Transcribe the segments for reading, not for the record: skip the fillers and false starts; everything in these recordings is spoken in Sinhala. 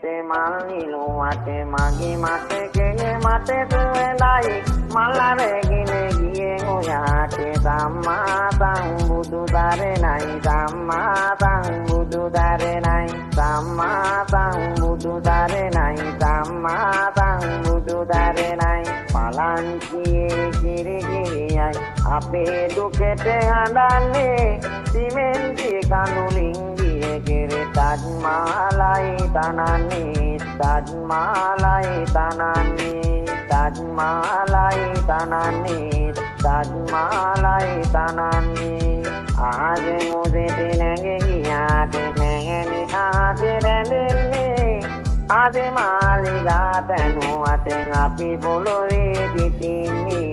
මතේ මල් නිලු වටේ මගේ මතේ කෙනේ මතේ තුවඳයි මල් අරගෙන ගියේ ඔයාට සම්මා සම්බුදු දරණයි සම්මා සම්බුදු දරණයි සම්මා සම්බුදු දරණයි සම්මා සම්බුදු දරණයි පලංචියේ කිරිකිරියයි අපේ දුකට හඬන්නේ සිමෙන්ති කඳුලින් Tajmalai tanani Tajmalai tanani Tajmalai tanani Tajmalai tanani Aaj mujhe dinenge yaad nahi aaj rendenne Aaj maliga tanu aten api bolore ditinni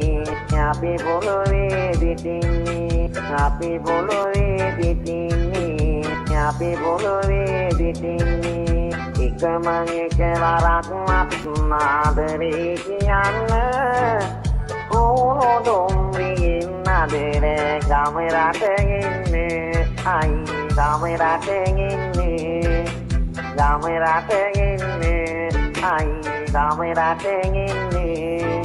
api bolore ditinni api bolore ditinni අපි පොළොවේ දිටින්නේ එකම එකවරක් ආදරේ කියන්න ඕනෝ දොම්රියෙන් අදර ගම රට ඉන්නේ අයි ගම රට ඉන්නේ ගම රට ඉන්නේ අයි ගම රට ඉන්නේ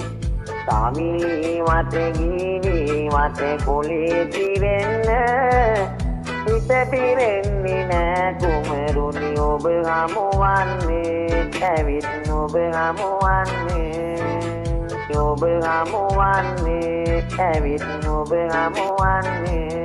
සාමිලි මට ගිනි මට කොලේ දිවෙන්න හිත පිරෙන්නේ නෑ කුමරුනි ඔබ හමුවන්නේ ඇවිත් ඔබ හමුවන්නේ ඔබ හමුවන්නේ ඇවිත් ඔබ හමුවන්නේ